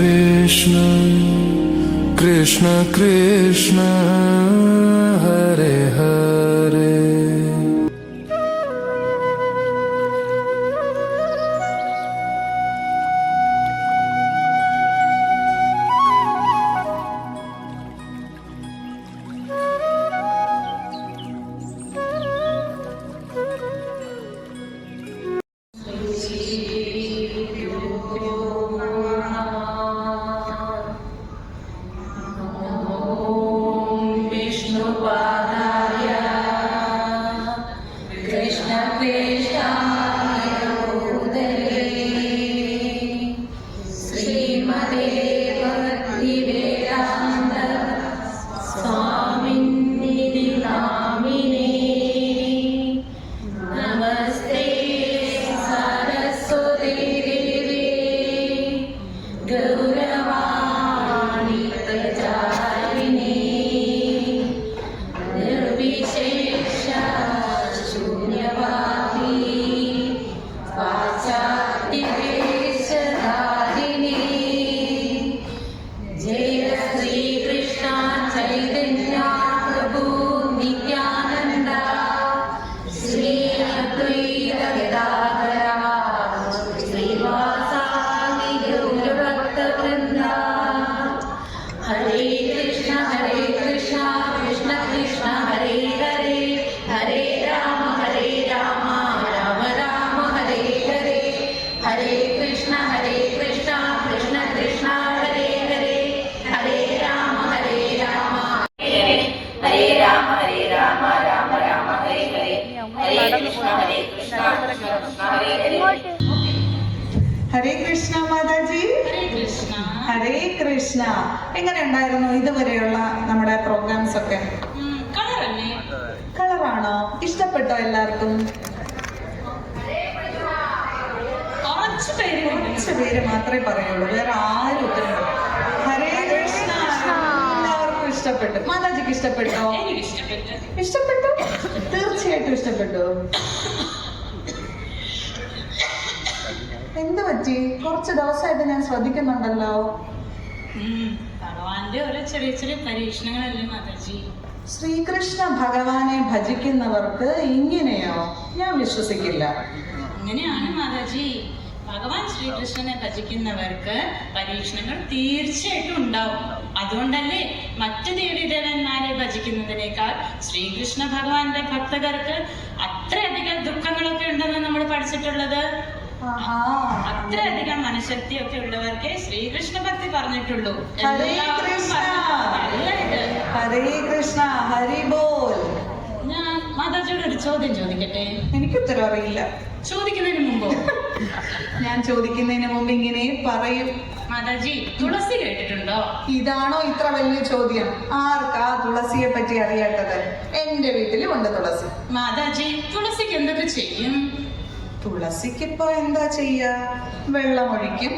कृष्ण कृष्ण कृष्ण हरे हरे। ഹരേ കൃഷ്ണ മാതാജി. ഹരേ കൃഷ്ണ. എങ്ങനെ ഉണ്ടായിരുന്നു ഇതുവരെയുള്ള നമ്മുടെ പ്രോഗ്രാംസ് ഒക്കെ? കളറാണോ? ഇഷ്ടപ്പെട്ടോ എല്ലാവർക്കും? കുറച്ച് പേര് മാത്രമേ പറയുള്ളൂ, വേറെ ആരും ഉത്തരം. ഹരേ കൃഷ്ണ. എല്ലാവർക്കും ഇഷ്ടപ്പെട്ടു. മാതാജിക്ക് ഇഷ്ടപ്പെട്ടോ? ഇഷ്ടപ്പെട്ടു, തീർച്ചയായിട്ടും ഇഷ്ടപ്പെട്ടു. എന്ത് പറ്റി? കുറച്ച് ദിവസമായിട്ട് ഞാൻ ശ്രദ്ധിക്കുന്നുണ്ടല്ലോ. ഭഗവാന്റെ ഓരോ ചെറിയ ചെറിയ പരീക്ഷണങ്ങളല്ലേ മാതാജി. ശ്രീകൃഷ്ണ ഭഗവാനെ ഭജിക്കുന്നവർക്ക് ഇങ്ങനെയോ? ഞാൻ വിശ്വസിക്കില്ല. അങ്ങനെയാണ് മാതാജി. ഭഗവാൻ ശ്രീകൃഷ്ണനെ ഭജിക്കുന്നവർക്ക് പരീക്ഷണങ്ങൾ തീർച്ചയായിട്ടും ഉണ്ടാവും. അതുകൊണ്ടല്ലേ മറ്റു ദേവീദേവന്മാരെ ഭജിക്കുന്നതിനേക്കാൾ ശ്രീകൃഷ്ണ ഭഗവാന്റെ ഭക്തർക്ക് അത്രയധികം ദുഃഖങ്ങളൊക്കെ ഉണ്ടെന്ന് നമ്മൾ പഠിച്ചിട്ടുള്ളത്. അത്രയധികം മനഃശക്തിയൊക്കെ ഉള്ളവർക്ക് ശ്രീകൃഷ്ണ ഭക്തി പറഞ്ഞിട്ടുള്ളൂ. ഹരേ കൃഷ്ണ, ഹരേ കൃഷ്ണ, ഹരി ബോൽ. ഞാൻ മാതാജിയോട് ഒരു ചോദ്യം ചോദിക്കട്ടെ? എനിക്ക് ഉത്തരം അറിയില്ല. ചോദിക്കുന്നതിന് മുമ്പോ? ഞാൻ ചോദിക്കുന്നതിന് മുമ്പ് ഇങ്ങനെ പറയും. മാതാജി, തുളസി കേട്ടിട്ടുണ്ടോ? ഇതാണോ ഇത്ര വലിയ ചോദ്യം? ആർക്കാ തുളസിയെ പറ്റി അറിയാത്തത്? എന്റെ വീട്ടിലും ഉണ്ട് തുളസി. മാതാജി, തുളസിക്ക് എന്തൊക്കെ ചെയ്യും? തുളസിക്കിപ്പോ എന്താ ചെയ്യാ? വെള്ളമൊഴിക്കും,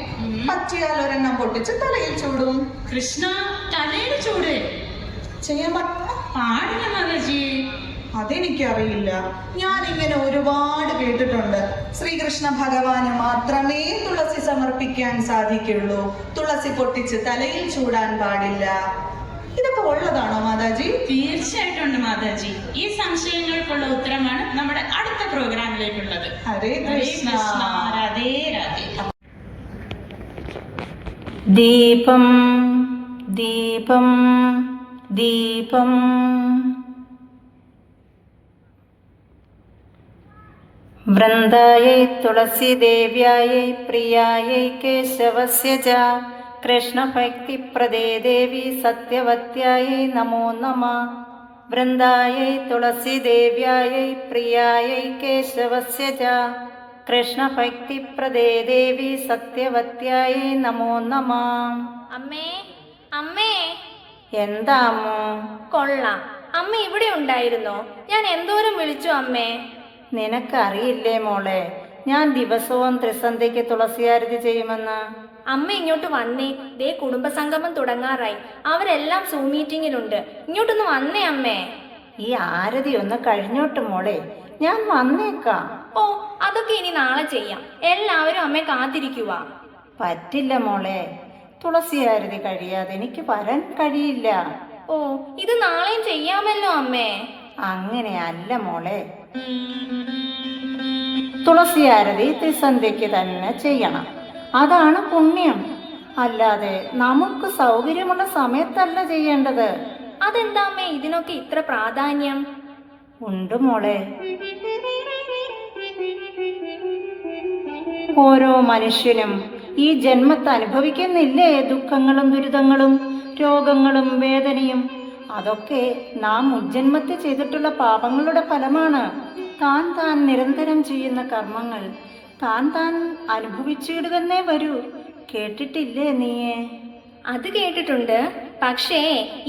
പറ്റിയാൽ ഒരെണ്ണം പൊട്ടിച്ച് തലയിൽ ചൂടും. കൃഷ്ണ, തലയിൽ ചൂട് ചെയ്യാൻ പാടില്ല മാതാജി. അതെനിക്കറിയില്ല. ഞാൻ ഇങ്ങനെ ഒരുപാട് കേട്ടിട്ടുണ്ട്. ശ്രീകൃഷ്ണ ഭഗവാന് മാത്രമേ തുളസി സമർപ്പിക്കാൻ സാധിക്കുള്ളൂ, തുളസി പൊട്ടിച്ച് തലയിൽ ചൂടാൻ പാടില്ല. ഇതൊക്കെ ഉള്ളതാണോ മാതാജി? തീർച്ചയായിട്ടും ഉണ്ട് മാതാജി. ഈ സംശയങ്ങൾക്കുള്ള ഉത്തരമാണ് നമ്മുടെ അടുത്ത പ്രോഗ്രാമിലേക്കുള്ളത്. ഹരേ കൃഷ്ണ. രാധേ രാധേ. ദീപം ദീപം ദീപം വൃന്ദായൈ തുളസീദേവ്യായൈ പ്രിയായൈ കേശവസ്യ ച കൃഷ്ണഭക്തിപ്രദേ ദേവി സത്യവത്യായൈ നമോ നമഃ. വൃന്ദായൈ തുളസീദേവ്യായൈ പ്രിയായൈ കേശവസ്യ ച കൃഷ്ണഭക്തിപ്രദേ ദേവി സത്യവത്യായൈ നമോ നമഃ. അമ്മേ, അമ്മേ. എന്താമോ? കൊള്ളാം, അമ്മ ഇവിടെ ഉണ്ടായിരുന്നോ? ഞാൻ എന്തോരം വിളിച്ചു അമ്മേ. നിനക്കറിയില്ലേ മോളെ, ഞാൻ ദിവസവും ത്രിസന്ധ്യയ്ക്ക് തുളസിയാരതി ചെയ്യുമെന്ന്. അമ്മ ഇങ്ങോട്ട് വന്നേ. ദേ കുടുംബസംഗമം തുടങ്ങാറായി. അവരെല്ലാം സൂം മീറ്റിങ്ങിലുണ്ട്. ഇങ്ങോട്ടൊന്ന് വന്നേ അമ്മേ. ഈ ആരതി ഒന്ന് കഴിഞ്ഞോട്ട് മോളെ, ഞാൻ വന്നേക്കാം. ഓ, അതൊക്കെ ഇനി നാളെ ചെയ്യാം. എല്ലാവരും അമ്മയെ കാത്തിരിക്കുക. പറ്റില്ല മോളെ, തുളസിയാരതി കഴിയാതെ എനിക്ക് വരാൻ കഴിയില്ല. ഓ, ഇത് നാളെയും ചെയ്യാമല്ലോ അമ്മേ. അങ്ങനെയല്ല മോളെ, തുളസിയാരതി ത്രിസന്ധ്യയ്ക്ക് തന്നെ ചെയ്യണം. അതാണ് പുണ്യം. അല്ലാതെ നമുക്ക് സൗകര്യമുള്ള സമയത്തല്ല ചെയ്യേണ്ടത്. അതെന്താ അമ്മേ ഇതിനൊക്കെ ഇത്ര പ്രാധാന്യം? ഉണ്ട് മോളെ. ഓരോ മനുഷ്യനും ഈ ജന്മത്ത് അനുഭവിക്കുന്നില്ലേ ദുഃഖങ്ങളും ദുരിതങ്ങളും രോഗങ്ങളും വേദനയും? അതൊക്കെ നാം മുജ്ജന്മത്തിൽ ചെയ്തിട്ടുള്ള പാപങ്ങളുടെ ഫലമാണ്. താൻ നിരന്തരം ചെയ്യുന്ന കർമ്മങ്ങൾ താൻ അനുഭവിച്ചിടുകന്നേ വരൂ. കേട്ടിട്ടില്ലേ നീയെ? അത് കേട്ടിട്ടുണ്ട്. പക്ഷേ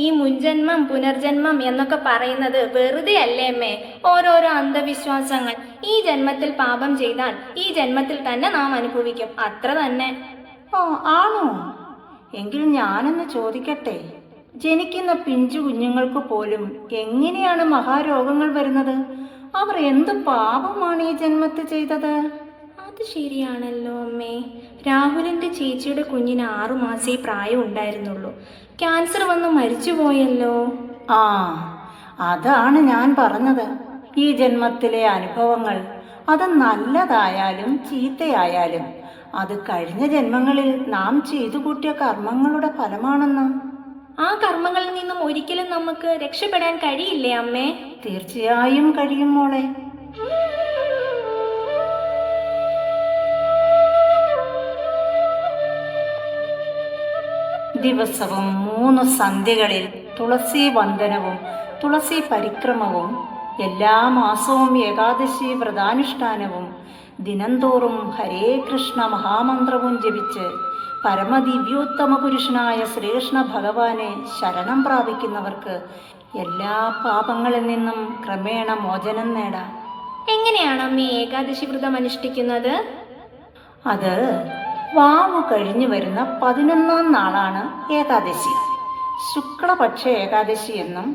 ഈ മുൻജന്മം പുനർജന്മം എന്നൊക്കെ പറയുന്നത് വെറുതെ അല്ലേ അമ്മേ? ഓരോരോ അന്ധവിശ്വാസങ്ങൾ. ഈ ജന്മത്തിൽ പാപം ചെയ്താൽ ഈ ജന്മത്തിൽ തന്നെ നാം അനുഭവിക്കും, അത്ര തന്നെ. ഓ, ആണോ? എങ്കിൽ ഞാനൊന്ന് ചോദിക്കട്ടെ, ജനിക്കുന്ന പിഞ്ചു കുഞ്ഞുങ്ങൾക്ക് പോലും എങ്ങനെയാണ് മഹാരോഗങ്ങൾ വരുന്നത്? അവർ എന്ത് പാപമാണ് ഈ ജന്മത്തിൽ ചെയ്തത്? അത് ശരിയാണല്ലോ അമ്മേ. രാഹുലിന്റെ ചേച്ചിയുടെ കുഞ്ഞിന് 6 മാസേ പ്രായം ഉണ്ടായിരുന്നുള്ളൂ. ക്യാൻസർ വന്ന് മരിച്ചുപോയല്ലോ. ആ, അതാണ് ഞാൻ പറഞ്ഞത്. ഈ ജന്മത്തിലെ അനുഭവങ്ങൾ അത് നല്ലതായാലും ചീത്തയായാലും അത് കഴിഞ്ഞ ജന്മങ്ങളിൽ നാം ചെയ്തു കൂട്ടിയ കർമ്മങ്ങളുടെ ഫലമാണെന്ന്. ആ കർമ്മങ്ങളിൽ നിന്നും ഒരിക്കലും നമുക്ക് രക്ഷപ്പെടാൻ കഴിയില്ലേ അമ്മേ? തീർച്ചയായും കഴിയും മോളെ. ദിവസവും 3 സന്ധ്യകളിൽ തുളസി വന്ദനവും തുളസി പരിക്രമവും, എല്ലാ മാസവും ഏകാദശി വ്രതാനുഷ്ഠാനവും, ദിനംതോറും ഹരേ കൃഷ്ണ മഹാമന്ത്രവും ജപിച്ച് പരമദിവ്യോത്തമ പുരുഷനായ ശ്രീകൃഷ്ണ ഭഗവാനെ ശരണം പ്രാപിക്കുന്നവർക്ക് എല്ലാ പാപങ്ങളിൽ നിന്നും ക്രമേണ മോചനം നേടാം. എങ്ങനെയാണ് അമ്മേ ഏകാദശി വ്രതം അനുഷ്ഠിക്കുന്നത്? അത് വാവ് കഴിഞ്ഞു വരുന്ന 11ാം നാളാണ് ഏകാദശി. ശുക്ലപക്ഷ ഏകാദശി എന്നും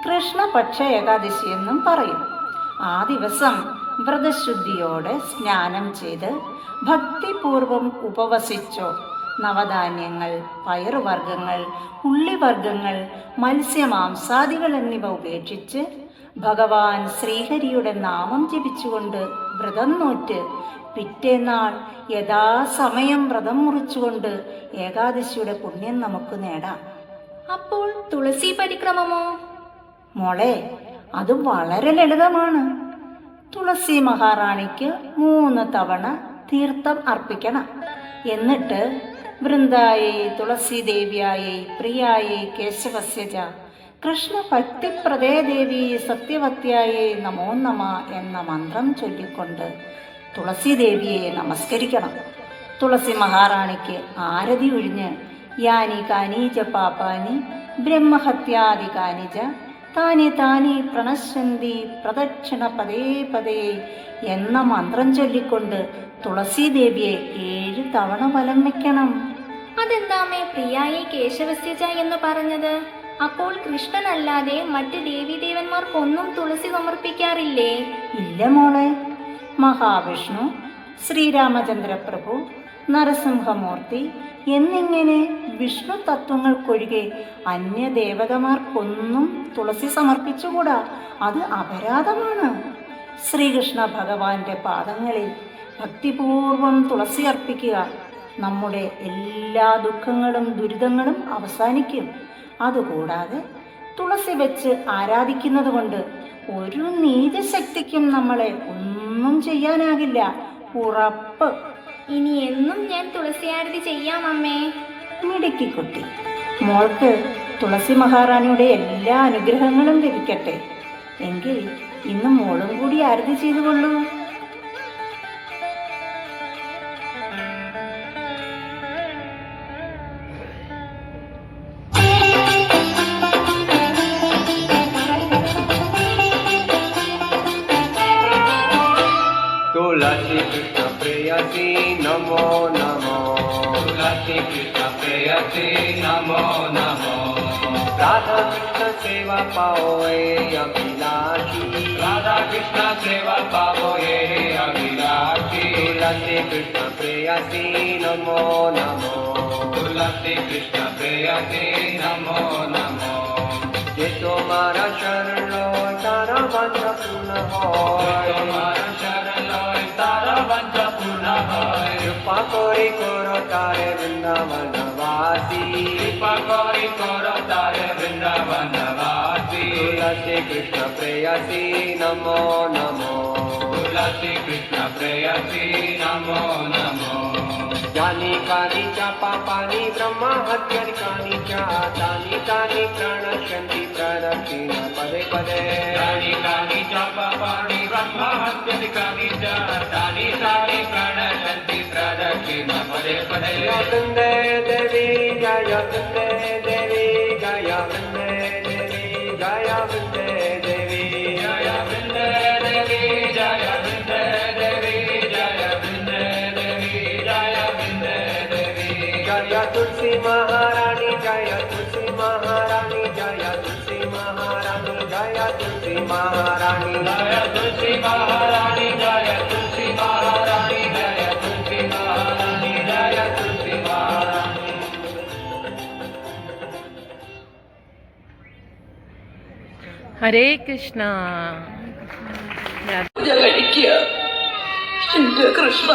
കൃഷ്ണപക്ഷ ഏകാദശി എന്നും പറയും. ആ ദിവസം വ്രതശുദ്ധിയോടെ സ്നാനം ചെയ്ത് ഭക്തിപൂർവം ഉപവസിച്ചോ നവധാന്യങ്ങൾ, പയറുവർഗ്ഗങ്ങൾ, ഉള്ളിവർഗ്ഗങ്ങൾ, മത്സ്യമാംസാദികൾ എന്നിവ ഉപേക്ഷിച്ച് ഭഗവാൻ ശ്രീഹരിയുടെ നാമം ജപിച്ചുകൊണ്ട് വ്രതം നോറ്റ് പിറ്റേന്നാൾ യഥാസമയം വ്രതം മുറിച്ചുകൊണ്ട് ഏകാദശിയുടെ പുണ്യം നമുക്ക് നേടാം. അപ്പോൾ തുളസി പരിക്രമമോ? മോളെ, അത് വളരെ ലളിതമാണ്. തുളസി മഹാറാണിക്ക് 3 തവണ തീർത്ഥം അർപ്പിക്കണം. എന്നിട്ട് വൃന്ദായൈ തുളസി ദേവ്യായൈ പ്രിയായൈ കേശവസ്യജ കൃഷ്ണ ഭക്തിപ്രദേ ദേവി സത്യവത്യായൈ നമോ നമ എന്ന മന്ത്രം ചൊല്ലിക്കൊണ്ട് തുളസി ദേവിയെ നമസ്കരിക്കണം. തുളസി മഹാറാണിക്ക് ആരതി ഒഴിഞ്ഞ് യാനി കാനീച പാപാനി ബ്രഹ്മഹത്യാദി കാനിച താനി താനി പ്രണശ്യന്തി പ്രദക്ഷിണ പദേ പദേ എന്ന മന്ത്രം ചൊല്ലിക്കൊണ്ട് തുളസി ദേവിയെ 7 തവണ വലം വയ്ക്കണം. അതെന്താമേ പ്രിയായി കേശവസ്യജ എന്ന് പറഞ്ഞത്? അപ്പോൾ കൃഷ്ണനല്ലാതെ മറ്റ് ദേവീദേവന്മാർക്കൊന്നും തുളസി സമർപ്പിക്കാറില്ലേ? ഇല്ല മോളെ. മഹാവിഷ്ണു, ശ്രീരാമചന്ദ്രപ്രഭു, നരസിംഹമൂർത്തി എന്നിങ്ങനെ വിഷ്ണു തത്വങ്ങൾക്കൊഴികെ അന്യദേവതമാർക്കൊന്നും തുളസി സമർപ്പിച്ചുകൂടാ. അത് അപരാധമാണ്. ശ്രീകൃഷ്ണ ഭഗവാന്റെ പാദങ്ങളിൽ ഭക്തിപൂർവം തുളസി അർപ്പിക്കുക. നമ്മുടെ എല്ലാ ദുഃഖങ്ങളും ദുരിതങ്ങളും അവസാനിക്കും. അതുകൂടാതെ തുളസി വെച്ച് ആരാധിക്കുന്നത് കൊണ്ട് ഒരു നീചശക്തിക്കും നമ്മളെ ഒന്നും ചെയ്യാനാകില്ല. ഉറപ്പ്. ഇനി എന്നും ഞാൻ തുളസിയാരതി ചെയ്യാം അമ്മേ. മിടുക്കിക്കുട്ടി. മോൾക്ക് തുളസി മഹാറാണിയുടെ എല്ലാ അനുഗ്രഹങ്ങളും ലഭിക്കട്ടെ. എങ്കിൽ ഇന്ന് മോളും കൂടി ആരതി ചെയ്തുകൊള്ളൂ. तुलसी कृष्ण प्रेयसी नमो नमो, तुलसी कृष्ण प्रेयसी नमो नमो, राधा कृष्ण सेवा पाओ ये अभिलाषी, राधा कृष्ण सेवा पाओ ये अभिलाषी, तुलसी कृष्ण प्रेयसी नमो नमो. तुलसी कृष्ण प्रेयसी नमो नमो जे तुम्हारा शरण तारा वांछा पूर्ण होय तुम्हारा शरण तारा वांछा पूर्ण होय कृपा करी करो तारे वृंदावन वासी कृपा करी करो तारे वृंदावन वासी तुलसी कृष्ण प्रेयसी नमो नमो तुलसी कृष्ण प्रेयसी नमो नमो जानी कानी च पापानि ब्रह्म हत्यानि कानि च तानि तानि प्रणश्यन्ति प्रदक्षिण पदे पदे जानी कानि च पापानि ब्रह्म हत्यानि कानि च तानि तानि प्रणश्यन्ति प्रदक्षिण पदे पदे वृन्दे देवी जय वृन्दे देवी जय वृन्दे देवी जय वृन्दे देवी जय वृन्दे देवी जय वृन्दे देवी जय वृन्दे देवी जय वृन्दे देवी जय तुलसी महारानी जय तुलसी महारानी जय तुलसी महारानी जय तुलसी महारानी जय तुलसी महारानी जय तुलसी महारानी जय तुलसी महारानी जय तुलसी महारानी ഹരേ കൃഷ്ണ. പൂജ കഴിക്കുക എന്റെ കൃഷ്ണ.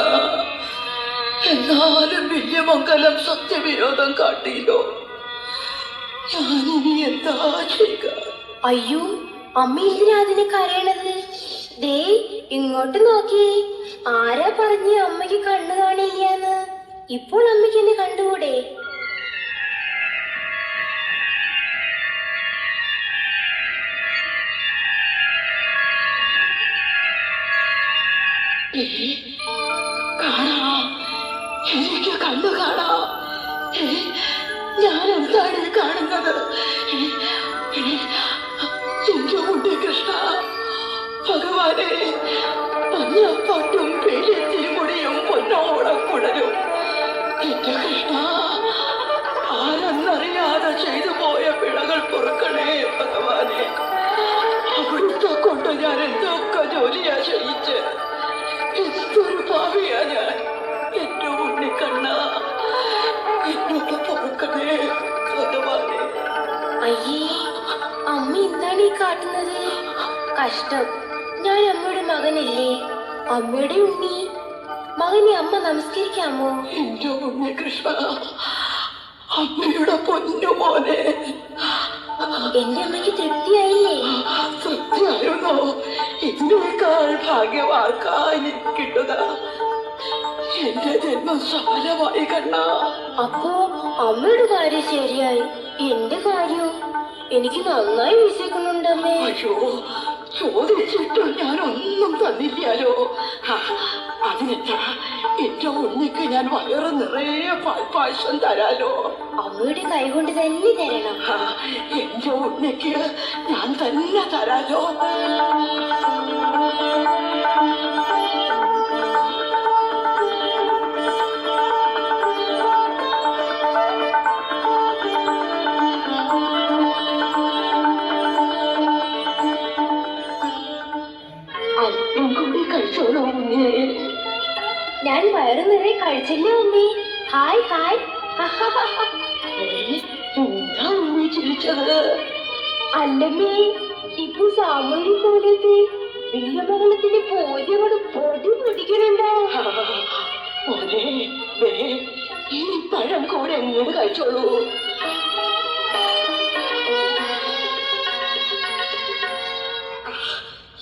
എന്നാലും വില്യമംഗലം സത്യവിരോധം കാട്ടിയില്ലോ. ഞാനിനി എന്താ ചെയ്യുക? അയ്യോ, അമ്മ എന്തിനാ അതിന് കരയണത്? ദേ ഇങ്ങോട്ട് നോക്കി. ആരാ പറഞ്ഞ അമ്മയ്ക്ക് കണ്ണു കാണില്ലാന്ന്? ഇപ്പോൾ അമ്മയ്ക്ക് എന്നെ കണ്ടുകൂടെ? കാണാ, എനിക്ക് കണ്ണു കാണാ. ഞാൻ എന്താണ് ഈ കാണുന്നത്? എന്റെ ഉണ്ണി കൃഷ്ണ ഭഗവാനെ, മഞ്ഞപ്പാട്ടും പേലിത്തിമുടിയും പൊന്നോളം കുടലും എന്റെ കൃഷ്ണ, ആരെന്നറിയാതെ ചെയ്തു പോയ പിഴകൾ പൊറുക്കണേ ഭഗവാനെ. അവിടുത്തെ കൊണ്ട് ഞാൻ എന്തൊക്കെ ജോലിയാ ചെയ്യിച്ച്, എന്തൊരു ഭാവിയാ ഞാൻ. എന്റെ ഉണ്ണിക്കണ്ണ, എന്നോട് പൊറുക്കണേ ഭഗവാനെ. അയ്യേ, അമ്മ എന്താണ് ഈ കാട്ടുന്നത്? കഷ്ടം, ഞാൻ അമ്മയുടെ മകനല്ലേ, അമ്മയുടെ ഉണ്ണി. മകനെ അമ്മ നമസ്കരിക്കാമോ? എന്റെ ഉണ്ണി കൃഷ്ണ, അമ്മയുടെ പൊന്നു മോനെ. എന്റെ അമ്മയ്ക്ക് തൃപ്തിയായില്ലേ? തൃപ്തിയായിരുന്നോ? എന്നേക്കാൾ ഭാഗ്യവാർക്കായി കിട്ടുക. എന്റെ ജന്മം സഫലമായി കണ്ണ. അപ്പോ അമ്മയുടെ കാര്യം ശരിയായി, എന്റെ കാര്യം എനിക്ക് നന്നായി വിശ്വസിക്കുന്നുണ്ടമ്മേ. അയ്യോ, ചോദിച്ചിട്ടും ഞാനൊന്നും തന്നില്ലാലോ. അതിനെന്താ, എന്റെ ഉണ്ണിക്ക് ഞാൻ വയറ് നിറയെ പാൽപ്പായസം തരാലോ. അമ്മയുടെ കൈ കൊണ്ട് തന്നെ തരണം. എന്റെ ഉണ്ണിക്ക് ഞാൻ തന്നെ തരാലോ. അല്പം കൂടി കഴിച്ചോളൂ ഉണ്ണി. ഞാൻ വയറു നിറയെ കഴിച്ചില്ലേ അമ്മേ? Hi hi. എന്താ ഉണ്ണി ചിരിച്ചത്? അല്ലമ്മേ, ഇപ്പൊ സാമൂഹ്യ കൂടത്ത് വില്യമംഗലത്തിന്റെ പൂജകളും പൊടി പൊടിക്കണുണ്ടോ? മോനെ, ഈ പഴം കൂടെ എങ്ങോട്ട് കഴിച്ചോളൂ.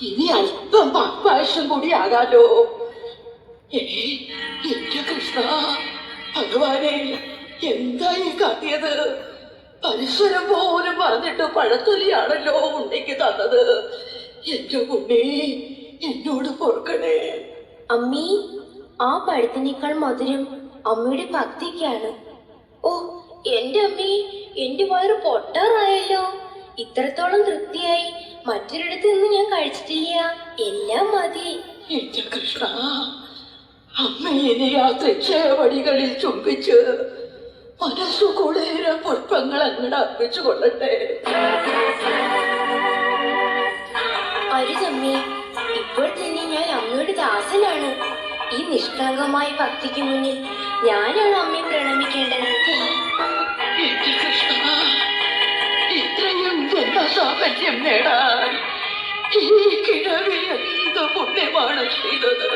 ഇനി അല്പം പാൽപ്പായസം കൂടി ആകാലോ. എന്റെ കൃഷ്ണ ഭഗവാനെ, എന്താ ഈ കാട്ടിയത്? പരിസരം പോലും പറഞ്ഞിട്ട് പഴത്തൊലിയാണല്ലോ ഉണ്ണിക്ക് തന്നത്. എന്റെ ഉണ്ണി, എന്നോട് പൊറുക്കണേ. അമ്മീ, ആ പഴത്തിനേക്കാൾ മധുരം അമ്മയുടെ ഭക്തിക്കാണ്. ഓ എന്റെ അമ്മേ, എന്റെ വയറ് പൊട്ടാറായല്ലോ. ഇത്രത്തോളം തൃപ്തിയായി മറ്റൊരിടത്ത് നിന്ന് ഞാൻ കഴിച്ചിട്ടില്ല. എല്ലാം മതി. എന്റെ കൃഷ്ണ, അമ്മയെ ആ തൃച്ചേവടികളിൽ ചുംബിച്ച് മനസ്സു കൂടേറെ പുഷ്പങ്ങൾ അങ്ങോട്ട് അർപ്പിച്ചു കൊള്ളട്ടെ. അരുതമ്മേ, ഇപ്പോൾ തന്നെ ഞാൻ അമ്മയുടെ ദാസനാണ്. ഈ നിഷ്കളങ്കമായ ഭക്തിക്ക് മുന്നിൽ ഞാനാണ് അമ്മയെ പ്രണമിക്കേണ്ടത്. സാഫല്യം നേടാൻ ഈ കിഴവി എന്ത് പുണ്യമാണ് ചെയ്തത്.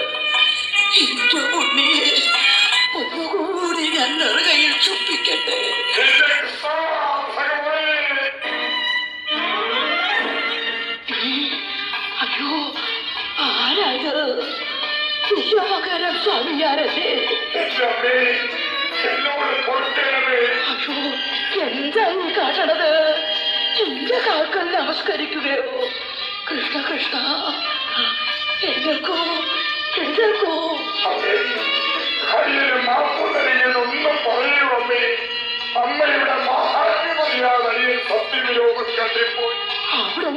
എന്റെ പുണ്യെ ഒന്നുകൂടി ഞാൻ നെറുകയിൽ ചുപ്പിക്കട്ടെ. അയ്യോ, ആരാത്? വിശ്വമകരം സ്വാമിയാരല്ലേ? അയ്യോ, എന്താ ഈ കാട്ടണത്? എന്റെ കാക്കൽ നമസ്കരിക്കുകയോ? കൃഷ്ണ കൃഷ്ണ, എഴുന്നേൽക്കൂ എഴുന്നേൽക്കൂ. ഒന്നും പറയൂ അമ്മേ. അമ്മയുടെ മഹാത്മ്യമറിയാതെ സത്യവിലോകം കണ്ടിപ്പോൾ അവിടെ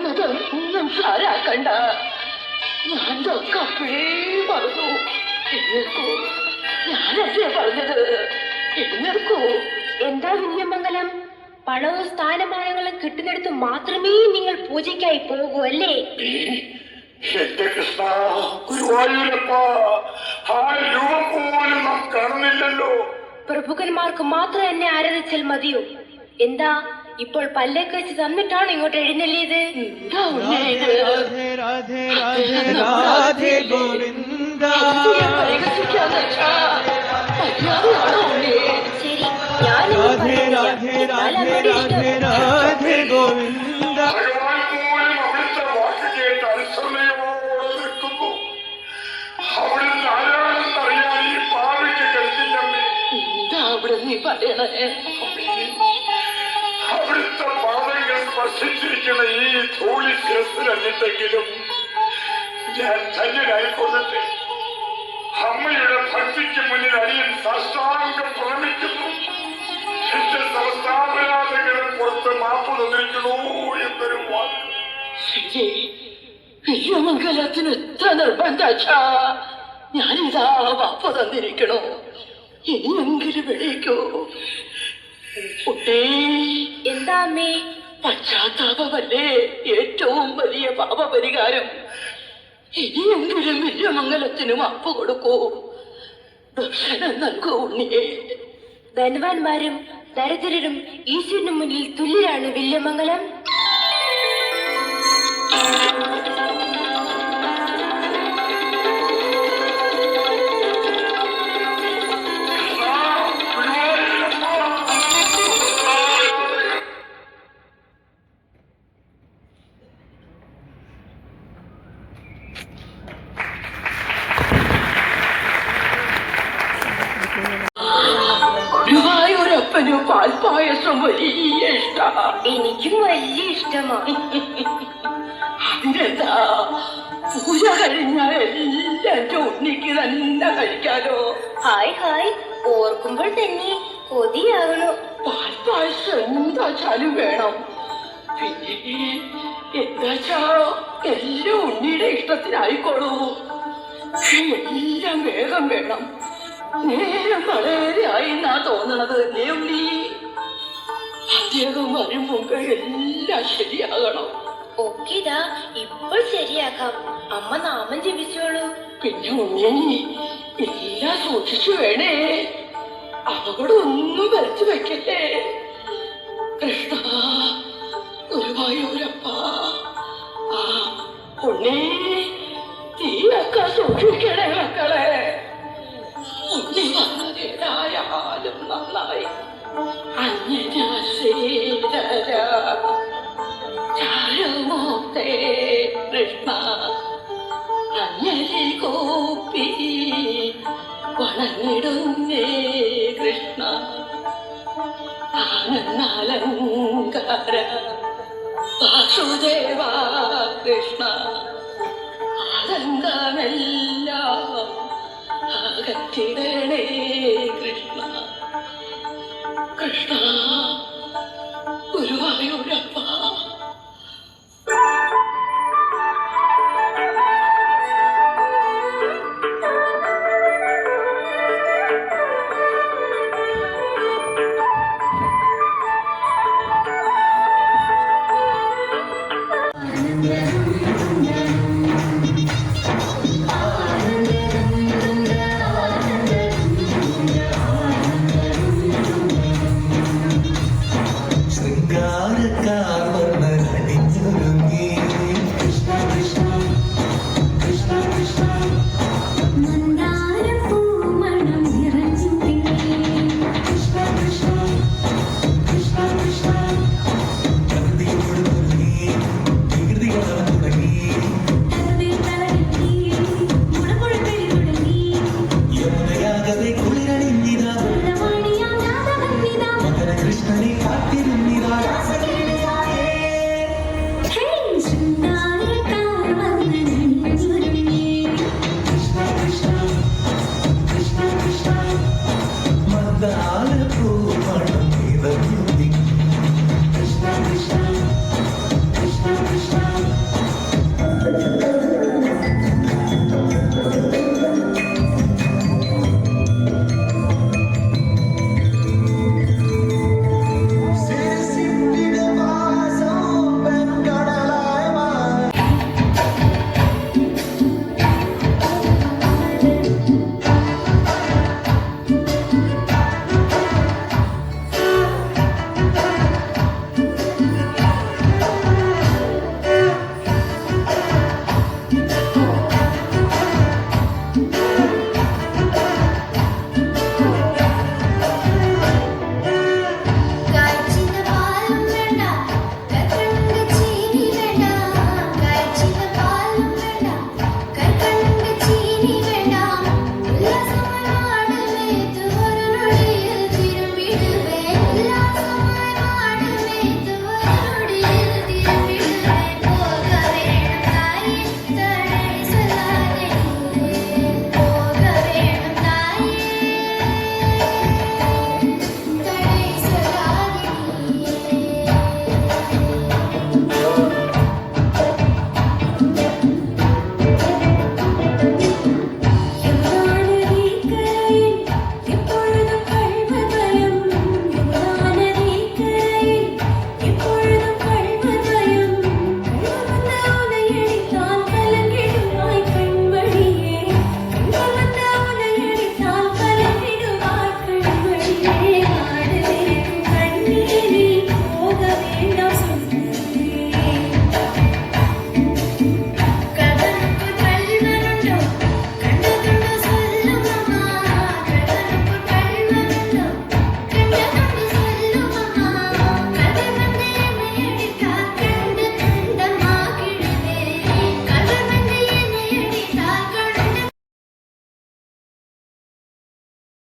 ഒന്നും സാരാക്കണ്ട. ഞാൻ അപ്പഴേ പറഞ്ഞു. എഴുന്നേൽക്കൂ, ഞാനല്ലേ പറഞ്ഞത്? എഴുന്നേൽക്കൂ. എന്താ വില്യമംഗലം? പണവും സ്ഥാനമാനങ്ങളും കിട്ടുന്നിടത്ത് മാത്രമേ നിങ്ങൾ പൂജയ്ക്കായി പോകൂ അല്ലേ? എന്റെ കൃഷ്ണ, ഗുരുവായൂരപ്പ, ആ രൂപം പോലും നാം കാണുന്നില്ലല്ലോ. പ്രഭുക്കന്മാർക്ക് മാത്രം എന്നെ ആരാധിച്ചാൽ മതിയോ? എന്താ ഇപ്പോൾ പല്ലേക്ക് വെച്ച് തന്നിട്ടാണ് ഇങ്ങോട്ട് എഴുന്നള്ളിയത്? ശരി, ഞാൻ ഭഗവാൻ പോലും അവിടുത്തെ വാക്ക് കേട്ട് അനുസരണയോടെ നിൽക്കുന്നു. അവിടുന്ന് ആരാണെന്നറിയാൻ ഈ പാവിക്ക് കഴിഞ്ഞില്ലമ്മേ. എന്താ അവിടെ നീ പറയണേ? അവിടുത്തെ പാദങ്ങൾ സ്പർശിച്ചിരിക്കുന്ന ഈ ധൂളി ശിരസിലെങ്കിലും ഞാൻ ധന്യനായിക്കൊള്ളട്ടെ. അമ്മയുടെ ഭക്തിക്ക് മുന്നിൽ അടിയൻ സാഷ്ടാംഗം പ്രണമിക്കുന്നു. എന്റെ സമസ്താപരാധങ്ങളും പുറത്ത് മാപ്പ് തന്നിരിക്കണോ എന്നൊരു വാക്ക്. വിശ്വമംഗലത്തിന് എത്ര നിർബന്ധാ? ഞാനിതാ മാപ്പ് തന്നിരിക്കണോ? ഇനിയെങ്കിലും വിളിക്കൂ. എന്താ അമ്മേ? പശ്ചാത്താപമല്ലേ ഏറ്റവും വലിയ പാപപരിഹാരം. ഇനിയെങ്കിലും വില്യമംഗലത്തിന് മാപ്പ് കൊടുക്കൂ. ദർശനം നൽകൂ ഉണ്ണിയെ. ധനവാന്മാരും ദരിദ്രരും ഈശ്വരന് മുന്നിൽ തുല്യരാണ് വില്യമംഗലം. ഗുരുവായൂരപ്പന് പാൽപായസം വലിയ ഇഷ്ടാ. എനിക്കും വലിയ ഇഷ്ടമാണ്. അതിനെന്താ, പൂജ കഴിഞ്ഞാൽ എല്ലാം എന്റെ ഉണ്ണിക്ക് തന്നെ കഴിക്കാലോ. ഹായ് ഹായ്, ഓർക്കുമ്പോൾ തന്നെ കൊതിയാകണു. പാൽപായസം എന്താച്ചാലും വേണം. പിന്നെ എന്താച്ചാ എല്ലാം ഉണ്ണിയുടെ ഇഷ്ടത്തിനായിക്കോളൂ. എല്ലാം വേഗം വേണം. നേരം വളരെ ആയിന്നാ തോന്നണത് അല്ലേ ഉണ്ണി? അദ്ദേഹം വരും മുമ്പ് എല്ലാം ശരിയാകണം. ഓക്കേതാ, ഇപ്പോൾ ശരിയാക്കാം. അമ്മ നാമം ജപിച്ചോളൂ. പിന്നെ ഉണ്ണി എല്ലാം സൂക്ഷിച്ചു വേണേ. അപകടം ഒന്നും വരച്ചു വെക്കല്ലേ. കൃഷ്ണ, ഗുരുവായൂരപ്പ, ആ ഉണ്ണി തീയൊക്കെ സൂക്ഷിക്കണേ മക്കളെ. ഉണ്ണി വന്നതേതായാലും നന്നായി. ചാരുമൂർത്തേ കൃഷ്ണ, അഞ്ഞലി കോപ്പി വണങ്ങിടുന്നേ കൃഷ്ണ. ആനന്ദാലങ്കാര വാസുദേവ കൃഷ്ണ, ആനന്ദമെല്ലാം അകറ്റിടണേ കൃഷ്ണ. കൃഷ്ണ